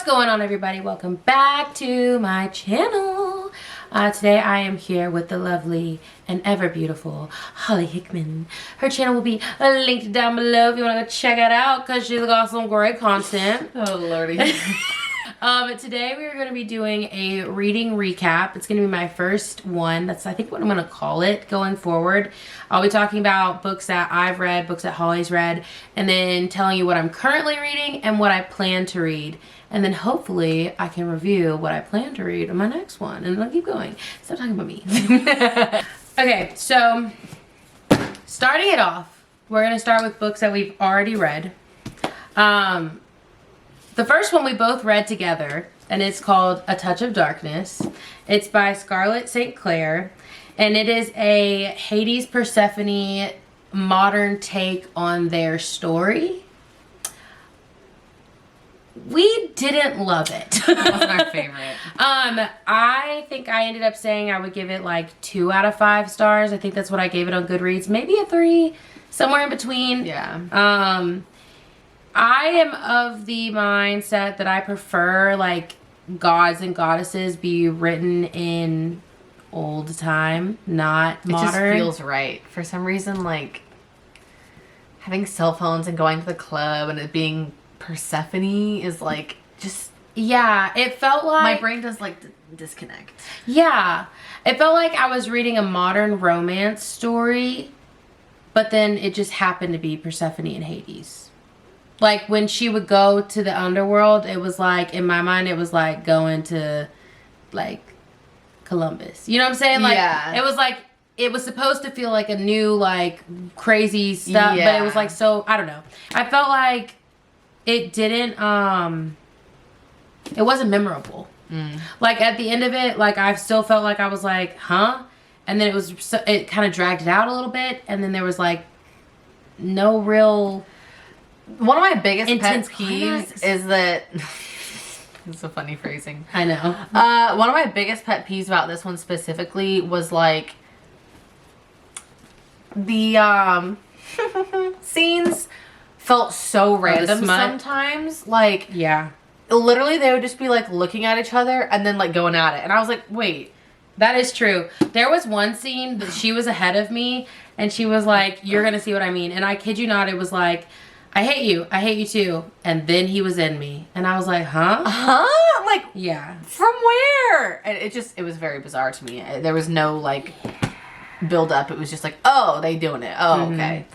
going on, everybody? Welcome back to my channel. Today I am here with the lovely and ever beautiful Holly Hickman. Her channel will be linked down below if you want to go check it out because she's got some great content. Oh lordy. Today we are going to be doing a reading recap. It's going to be my first one. That's, I think, what I'm going to call it going forward. I'll be talking about books that I've read, books that Holly's read, and then telling you what I'm currently reading and what I plan to read. And then hopefully I can review what I plan to read in my next one. And I'll keep going. Stop talking about me. Okay, so starting it off, we're going to start with books that we've already read. The first one we both read together, and it's called A Touch of Darkness. It's by Scarlett St. Clair, and it is a Hades Persephone modern take on their story. We didn't love it. It wasn't our favorite. I think I ended up saying I would give it like 2 out of 5 stars. I think that's what I gave it on Goodreads. Maybe a 3, somewhere in between. Yeah. I am of the mindset that I prefer like gods and goddesses be written in old time, not modern. It just feels right. For some reason, like having cell phones and going to the club and it being Persephone is like just... Yeah, it felt like... My brain does like disconnect. Yeah, it felt like I was reading a modern romance story, but then it just happened to be Persephone and Hades. Like, when she would go to the underworld, it was like, in my mind, it was like going to, like, Columbus. You know what I'm saying? Like, yeah. It was like, it was supposed to feel like a new, like, crazy stuff, but it was like so, I don't know. I felt like it didn't, it wasn't memorable. Like, at the end of it, like, I still felt like I was like, huh? And then it kind of dragged it out a little bit, and then there was, like, no real... One of my biggest intense pet peeves is that... It's a funny phrasing. I know. One of my biggest pet peeves about this one specifically was like... The scenes felt so random sometimes. Like... Yeah. Literally, they would just be like looking at each other and then like going at it. And I was like, wait. That is true. There was one scene that she was ahead of me and she was like, you're going to see what I mean. And I kid you not, it was like... I hate you too. And then he was in me. And I was like, huh? Huh? Like, yeah. From where? And it was very bizarre to me. There was no, like, build up. It was just like, oh, they doing it. Oh, okay.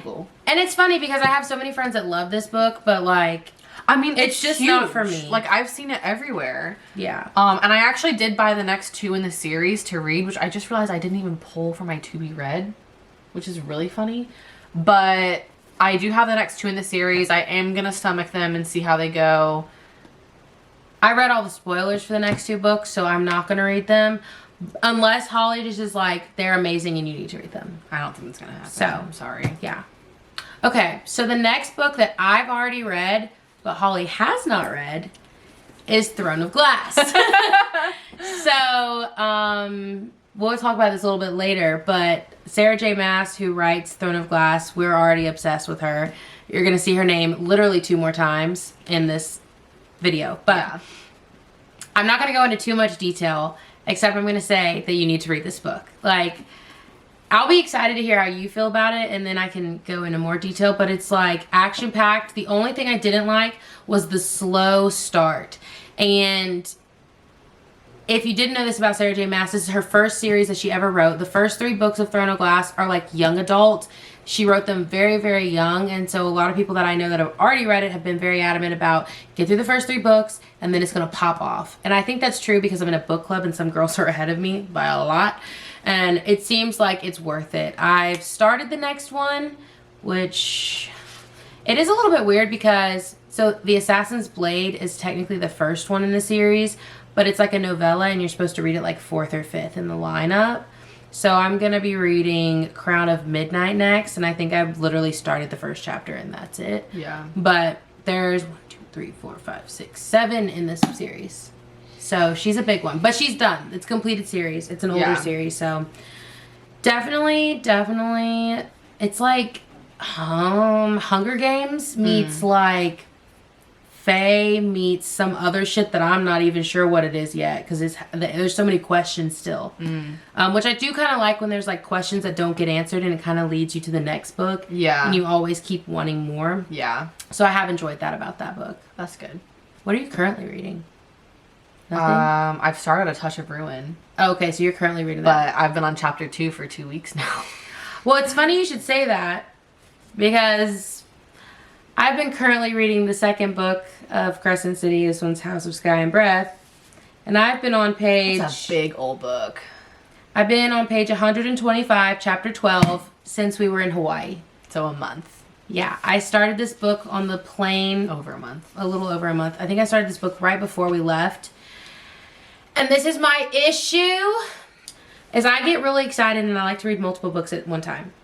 Cool. And it's funny because I have so many friends that love this book, but, like, I mean, it's just huge. not for me. Like, I've seen it everywhere. Yeah. And I actually did buy the next 2 in the series to read, which I just realized I didn't even pull for my to be read, which is really funny. But... I do have the next 2 in the series. I am going to stomach them and see how they go. I read all the spoilers for the next 2 books, so I'm not going to read them. Unless Holly just is like, they're amazing and you need to read them. I don't think it's going to happen. So, I'm sorry. Yeah. Okay, so the next book that I've already read, but Holly has not read, is Throne of Glass. So, we'll talk about this a little bit later, but Sarah J. Maas, who writes Throne of Glass, we're already obsessed with her. You're going to see her name literally 2 more times in this video. But yeah. I'm not going to go into too much detail, except I'm going to say that you need to read this book. Like, I'll be excited to hear how you feel about it, and then I can go into more detail. But it's, like, action-packed. The only thing I didn't like was the slow start. And... if you didn't know this about Sarah J. Maas, this is her first series that she ever wrote. The first 3 books of Throne of Glass are like young adult. She wrote them very, very young. And so a lot of people that I know that have already read it have been very adamant about get through the first 3 books and then it's going to pop off. And I think that's true because I'm in a book club and some girls are ahead of me by a lot. And it seems like it's worth it. I've started the next one, which it is a little bit weird because so The Assassin's Blade is technically the first one in the series. But it's like a novella and you're supposed to read it like 4th or 5th in the lineup. So I'm going to be reading Crown of Midnight next. And I think I've literally started the first chapter and that's it. Yeah. But there's 1, 2, 3, 4, 5, 6, 7 in this series. So she's a big one. But she's done. It's a completed series. It's an older series. So definitely. It's like Hunger Games meets like Faye meets some other shit that I'm not even sure what it is yet, because there's so many questions still. Which I do kind of like when there's like questions that don't get answered and it kind of leads you to the next book. Yeah. And you always keep wanting more. Yeah. So I have enjoyed that about that book. That's good. What are you currently reading? Nothing? I've started A Touch of Ruin. Oh, okay, so you're currently reading that. But I've been on chapter 2 for 2 weeks now. Well, it's funny you should say that, because I've been currently reading the second book of Crescent City. This one's House of Sky and Breath. And I've been on page... It's a big old book. I've been on page 125, chapter 12, since we were in Hawaii. So a month. Yeah, I started this book on the plane... Over a month. A little over a month. I think I started this book right before we left. And this is my issue, is I get really excited and I like to read multiple books at one time.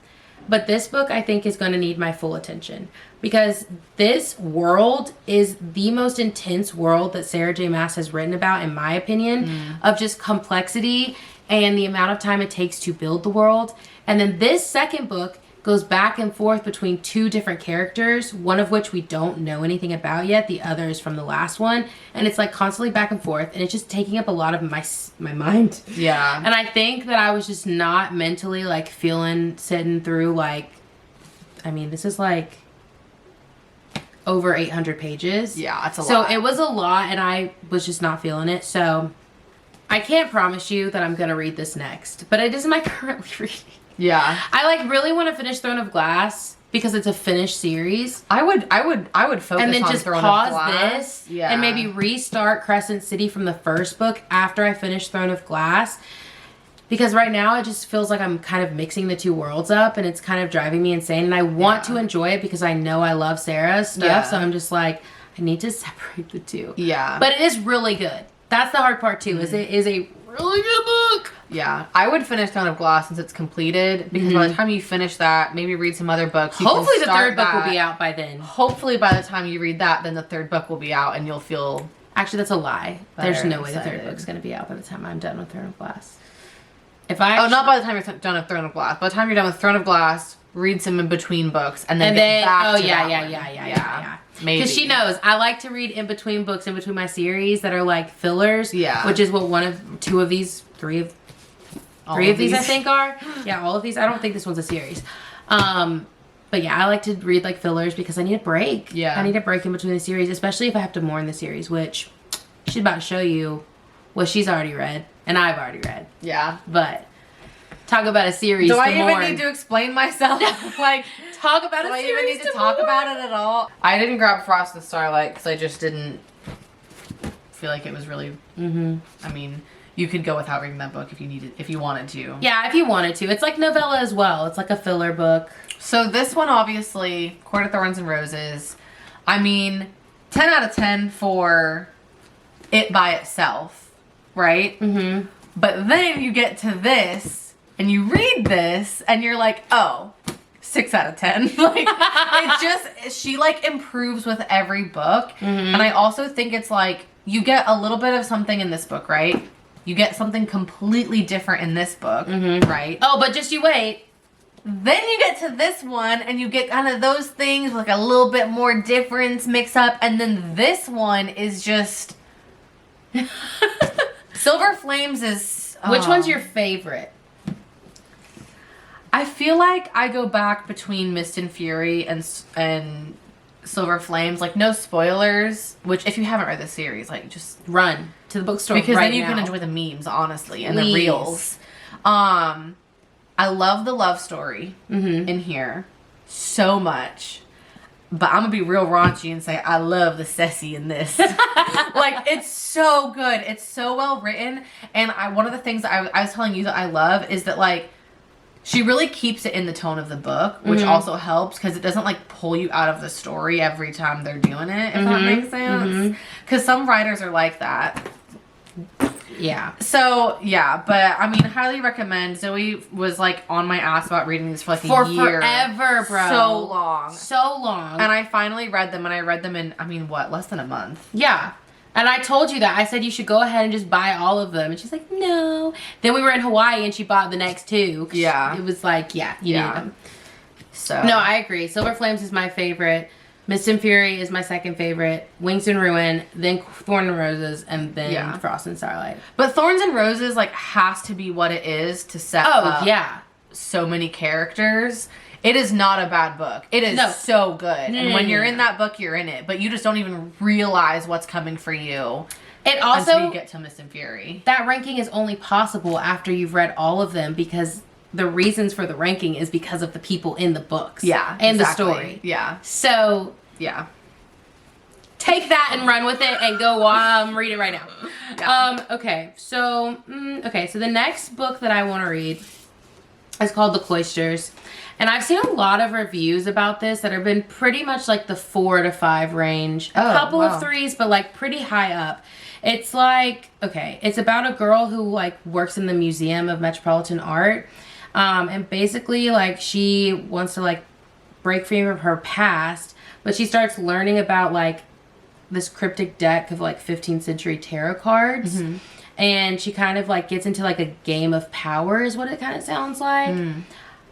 But this book, I think, is going to need my full attention, because this world is the most intense world that Sarah J. Maas has written about, in my opinion, of just complexity and the amount of time it takes to build the world. And then this second book goes back and forth between two different characters, one of which we don't know anything about yet. The other is from the last one. And it's like constantly back and forth, and it's just taking up a lot of my mind. Yeah. And I think that I was just not mentally like sitting through like, I mean, this is like over 800 pages. Yeah, it's a lot. So it was a lot, and I was just not feeling it. So I can't promise you that I'm going to read this next, but it is my currently reading. Yeah. I like really want to finish Throne of Glass because it's a finished series. I would focus And then on just Throne of pause Glass. this and maybe restart Crescent City from the first book after I finish Throne of Glass. Because right now it just feels like I'm kind of mixing the two worlds up, and it's kind of driving me insane. And I want to enjoy it because I know I love Sarah's stuff. Yeah. So I'm just like, I need to separate the two. Yeah. But it is really good. That's the hard part too, is it is a really good book. Yeah, I would finish Throne of Glass since it's completed, because by the time you finish that, maybe read some other books. Hopefully the third book will be out by then. Hopefully by the time you read that, then the third book will be out, and you'll feel... Actually, that's a lie. There's no way the third book's going to be out by the time I'm done with Throne of Glass. not by the time you're done with Throne of Glass. By the time you're done with Throne of Glass, read some in between books, and then get back to that one. Yeah. Maybe. Because she knows I like to read in between books, in between my series that are like fillers. Yeah. Uh-huh. Which is what three of these I think are. Yeah, all of these. I don't think this one's a series. But yeah, I like to read like fillers because I need a break. Yeah. I need a break in between the series, especially if I have to mourn the series, which she's about to show you what she's already read and I've already read. Yeah. But talk about a series. Do to I even mourn. need to explain myself? Like, talk about do a I series? even need to to talk mourn? about it at all? I didn't grab Frost and Starlight because I just didn't feel like it was really. I mean, you could go without reading that book if you wanted to. Yeah, if you wanted to. It's like novella as well. It's like a filler book. So this one, obviously, Court of Thorns and Roses. I mean, 10 out of 10 for it by itself, right? Mm-hmm. But then you get to this, and you read this, and you're like, oh, 6 out of 10. Like, it just, she like improves with every book. And I also think it's like, you get a little bit of something in this book, right? You get something completely different in this book, right? Oh, but just you wait. Then you get to this one, and you get kind of those things with like a little bit more difference mix up, and then this one is just... Silver Flames is... Which one's your favorite? I feel like I go back between Mist and Fury and Silver Flames. Like, no spoilers. Which, if you haven't read the series, like, just Run to the bookstore because right then you now. can enjoy the memes, honestly, and the Please. reels. I love the love story in here so much. But I'm gonna be real raunchy and say I love the Ceci in this. Like, it's so good. It's so well written. And one of the things that I was telling you that I love is that, like, she really keeps it in the tone of the book, which also helps because it doesn't like pull you out of the story every time they're doing it, if that makes sense. Because some writers are like that. Yeah. So, yeah, but I mean, highly recommend. Zoe was like on my ass about reading these for like For a year. forever, bro. So long. So long. And I finally read them, and I read them in, I mean, what, less than a month. Yeah. And I told you that. I said you should go ahead and just buy all of them. And she's like, no. Then we were in Hawaii and she bought the next two. 'Cause Yeah. It was like, yeah, you need them. So. No, I agree. Silver Flames is my favorite. Mist and Fury is my second favorite. Wings and Ruin, then Thorn and Roses, and then Frost and Starlight. But Thorns and Roses like has to be what it is to set up so many characters. It is not a bad book. It is so good. And when you're in that book, you're in it. But you just don't even realize what's coming for you. It also, until you get to Mist and Fury. That ranking is only possible after you've read all of them, because the reasons for the ranking is because of the people in the books. Yeah. And the story. Yeah. So, take that and run with it and go read it right now. Yeah. Okay. So the next book that I want to read is called The Cloisters. And I've seen a lot of reviews about this that have been pretty much like the 4 to 5 range. A couple of 3s, but like pretty high up. It's like, it's about a girl who like works in the Museum of Metropolitan Art. And basically like she wants to like break free from her past, but she starts learning about like this cryptic deck of like 15th century tarot cards. Mm-hmm. And she kind of like gets into like a game of power is what it kind of sounds like.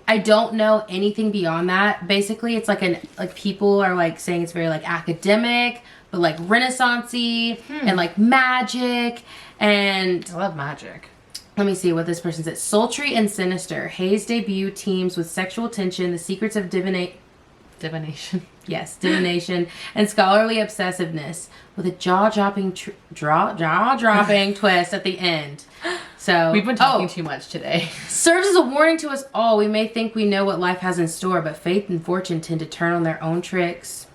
I don't know anything beyond that. Basically, it's like people are like saying it's very like academic, but like Renaissance-y and like magic. And I love magic. Let me see what this person said. Sultry and sinister. Hayes' debut teams with sexual tension, the secrets of divination. Yes, divination and scholarly obsessiveness with a jaw-dropping twist at the end. So we've been talking too much today. Serves as a warning to us all. We may think we know what life has in store, but fate and fortune tend to turn on their own tricks.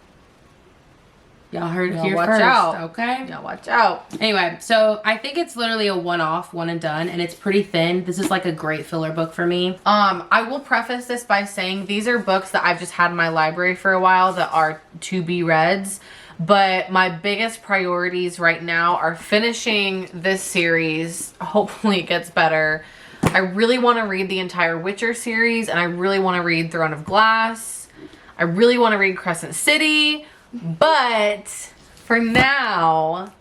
Y'all heard it here first. Watch out. Okay? Y'all watch out. Anyway, so I think it's literally a one-off, one and done, and it's pretty thin. This is like a great filler book for me. I will preface this by saying these are books that I've just had in my library for a while that are to-be-reads. But my biggest priorities right now are finishing this series. Hopefully it gets better. I really want to read the entire Witcher series, and I really want to read Throne of Glass. I really want to read Crescent City. But for now,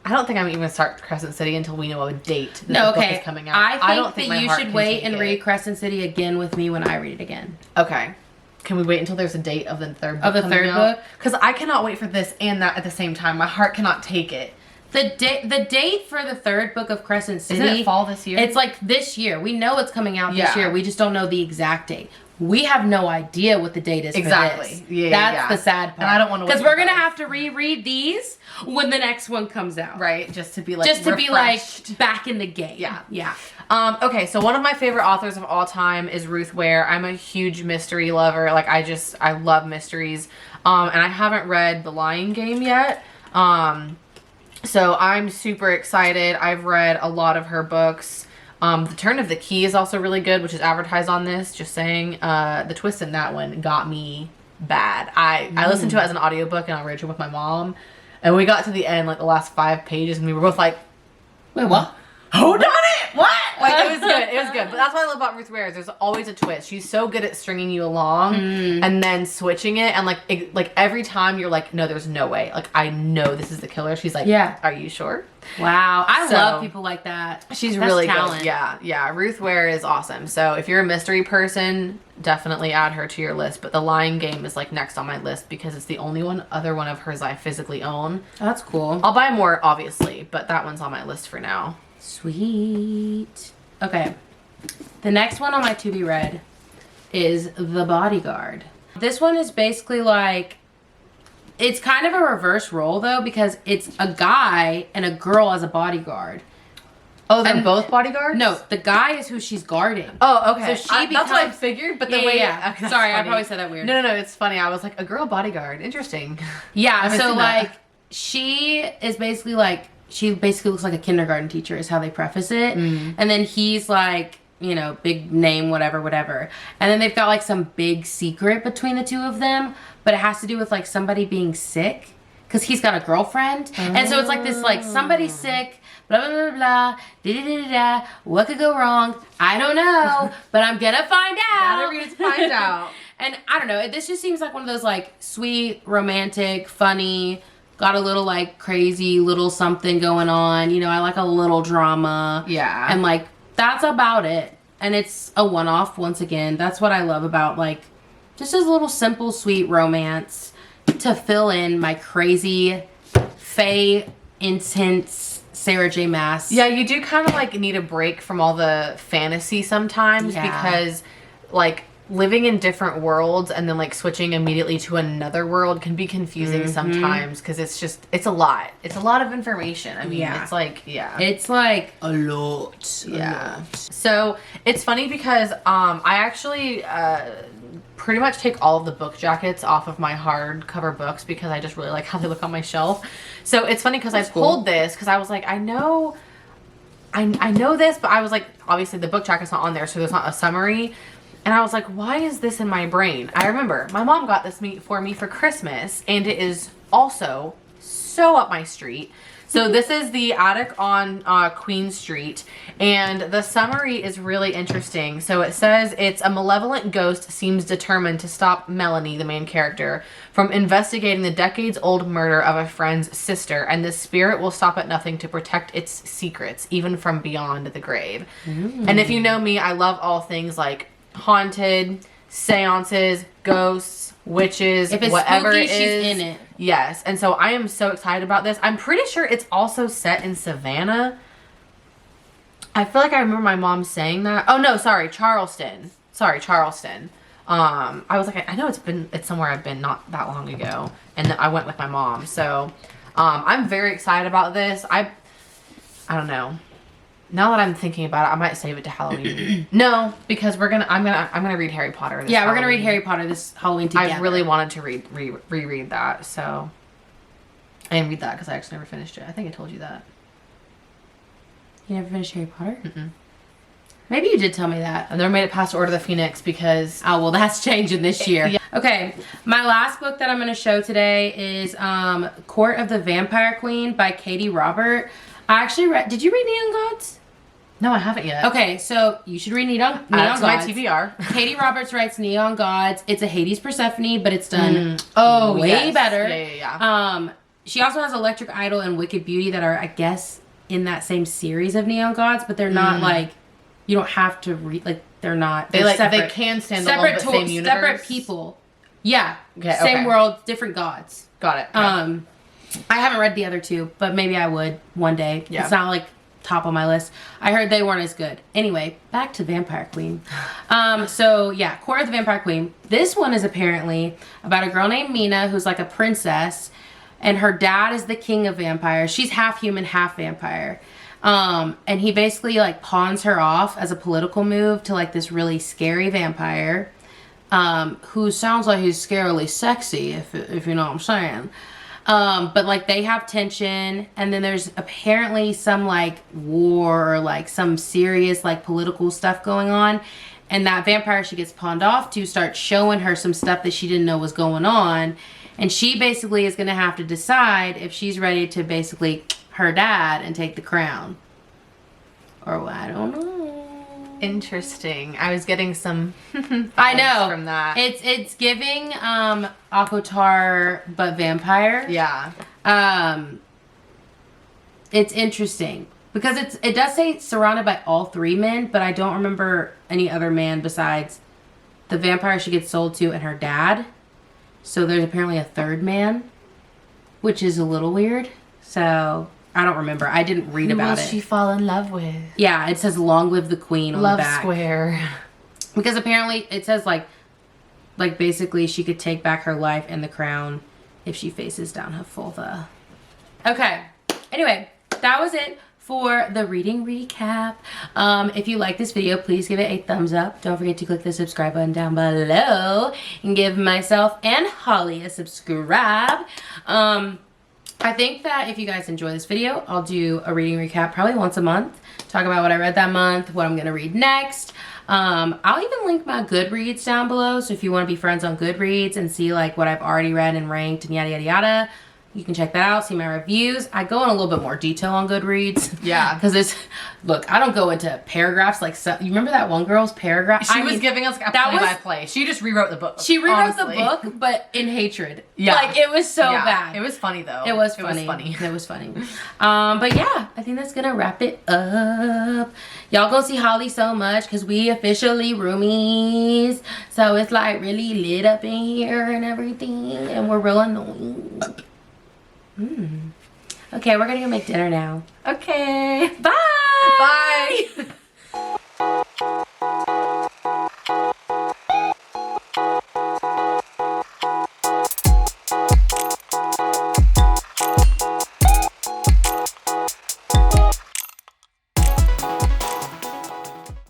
I don't think I'm even going to start Crescent City until we know a date that the book is coming out. I think that you should wait and read Crescent City again with me when I read it again. Okay. Can we wait until there's a date of the third book? Of the third book? Because I cannot wait for this and that at the same time. My heart cannot take it. The date for the third book of Crescent City... Isn't it fall this year? It's like this year. We know it's coming out this year. We just don't know the exact date. We have no idea what the date is for this. That's the sad part. And I don't want to because we're going to have to reread these when the next one comes out. Right. Just to be like back in the game. Yeah. Okay, so one of my favorite authors of all time is Ruth Ware. I'm a huge mystery lover. Like I love mysteries. And I haven't read The Lion Game yet. So I'm super excited. I've read a lot of her books. The Turn of the Key is also really good, which is advertised on this. Just saying, the twist in that one got me bad. I listened to it as an audiobook and I read it with my mom. And we got to the end, like the last 5 pages, and we were both like, wait, what? Who done it? What? Like, it was good. It was good. But that's what I love about Ruth Ware is there's always a twist. She's so good at stringing you along and then switching it. And like every time you're like, no, there's no way. Like, I know this is the killer. She's like, are you sure? Wow. I love people like that. She's really good. Yeah. Ruth Ware is awesome. So if you're a mystery person, definitely add her to your list. But The Lion Game is like next on my list because it's the only other one of hers I physically own. That's cool. I'll buy more, obviously, but that one's on my list for now. Sweet. Okay. The next one on my to be read is The Bodyguard. This one is basically like, it's kind of a reverse role though, because it's a guy and a girl as a bodyguard. Oh, they're both bodyguards? No, the guy is who she's guarding. Oh, okay. So she that's what I figured, but the way... Yeah. Okay, sorry, I probably said that weird. No, it's funny. I was like, a girl bodyguard. Interesting. Yeah, so like, she is basically like, she basically looks like a kindergarten teacher is how they preface it. And then he's like, you know, big name, whatever. And then they've got like some big secret between the two of them, but it has to do with like somebody being sick because he's got a girlfriend. And so it's like this, like somebody's sick, blah, blah, blah, blah, da-da-da-da-da. What could go wrong? I don't know, but I'm gonna find out. Gotta read to find out. And I don't know, this just seems like one of those like sweet, romantic, funny, got a little like crazy little something going on. You know, I like a little drama. Yeah. And like, that's about it. And it's a one-off once again. That's what I love about like, just a little simple, sweet romance. to fill in my crazy, fae, intense Sarah J. Maas. Yeah, you do kind of like need a break from all the fantasy sometimes because like living in different worlds and then like switching immediately to another world can be confusing sometimes because it's a lot. It's a lot of information. I mean, it's like, It's like a lot. Yeah. So it's funny because I actually pretty much take all of the book jackets off of my hardcover books because I just really like how they look on my shelf. So it's funny because I pulled this because I was like, I know this, but I was like, obviously the book jacket's not on there, so there's not a summary. And I was like, why is this in my brain? I remember my mom got this for me for Christmas, and it is also so up my street. So this is the attic on Queen Street, and the summary is really interesting. So it says, it's a malevolent ghost seems determined to stop Melanie, the main character, from investigating the decades-old murder of a friend's sister, and the spirit will stop at nothing to protect its secrets, even from beyond the grave. And if you know me, I love all things like haunted, seances, ghosts, witches, if it's whatever spooky, it is. she's in it. Yes, and so I am so excited about this. I'm pretty sure it's also set in Savannah. I feel like I remember my mom saying that. Oh no, sorry, Charleston. I was like, I know it's somewhere I've been not that long ago, and then I went with my mom. So, I'm very excited about this. I don't know. Now that I'm thinking about it, I might save it to Halloween. No, because I'm gonna read Harry Potter. This We're gonna Halloween. read Harry Potter this Halloween together. I really wanted to reread that, so I didn't read that because I actually never finished it. I think I told you that. You never finished Harry Potter? Maybe you did tell me that. I never made it past Order of the Phoenix because... Oh, well, that's changing this year. Yeah. Okay, my last book that I'm going to show today is Court of the Vampire Queen by Katie Robert. I actually read... Did you read Neon Gods? No, I haven't yet. Okay, so you should read Neon Gods. That's my TBR. Katie Roberts writes Neon Gods. It's a Hades Persephone, but it's done way better. Yeah. She also has Electric Idol and Wicked Beauty that are, I guess, in that same series of Neon Gods, but they're not like... You don't have to read, like, they're not. They like separate, they can stand alone, but same universe. Separate people. Yeah. Okay, same world, different gods. Got it. I haven't read the other two, but maybe I would one day. Yeah. It's not like top on my list. I heard they weren't as good. Anyway, back to Vampire Queen. So yeah, Court of the Vampire Queen. This one is apparently about a girl named Mina who's like a princess, and her dad is the king of vampires. She's half human, half vampire. And he basically like pawns her off as a political move to like this really scary vampire, who sounds like he's scarily sexy, if you know what I'm saying. But like they have tension, and then there's apparently some like war or like some serious like political stuff going on. And that vampire she gets pawned off to starts showing her some stuff that she didn't know was going on. And she basically is going to have to decide if she's ready to basically her dad and take the crown. Or I don't know. Interesting. I was getting some I know from that. It's giving ACOTAR but vampire. Yeah. It's interesting because it does say surrounded by all three men, but I don't remember any other man besides the vampire she gets sold to and her dad. So there's apparently a third man, which is a little weird. So I don't remember. I didn't read about it. Who will she fall in love with? Yeah, it says "Long live the Queen" on the back. Love Square. Because apparently it says like basically she could take back her life and the crown if she faces down Hafalda. Okay. Anyway, that was it for the reading recap. If you like this video, please give it a thumbs up. Don't forget to click the subscribe button down below and give myself and Holly a subscribe. I think that if you guys enjoy this video, I'll do a reading recap probably once a month. Talk about what I read that month, what I'm going to read next. I'll even link my Goodreads down below. So if you want to be friends on Goodreads and see like what I've already read and ranked and yada, yada, yada, You can check that out, see my reviews. I go in a little bit more detail on Goodreads. Yeah. Because it's, look, I don't go into paragraphs like, you remember that one girl's paragraph? She was giving us a play-by-play. She just rewrote the book. She rewrote honestly. the book, but in hatred. Yeah. Like, it was so bad. It was funny, though. It was funny. It was funny. But yeah, I think that's going to wrap it up. Y'all go see Holly so much because we officially roomies. So it's like really lit up in here and everything. And we're real annoying. Okay, we're going to go make dinner now. Okay. Bye.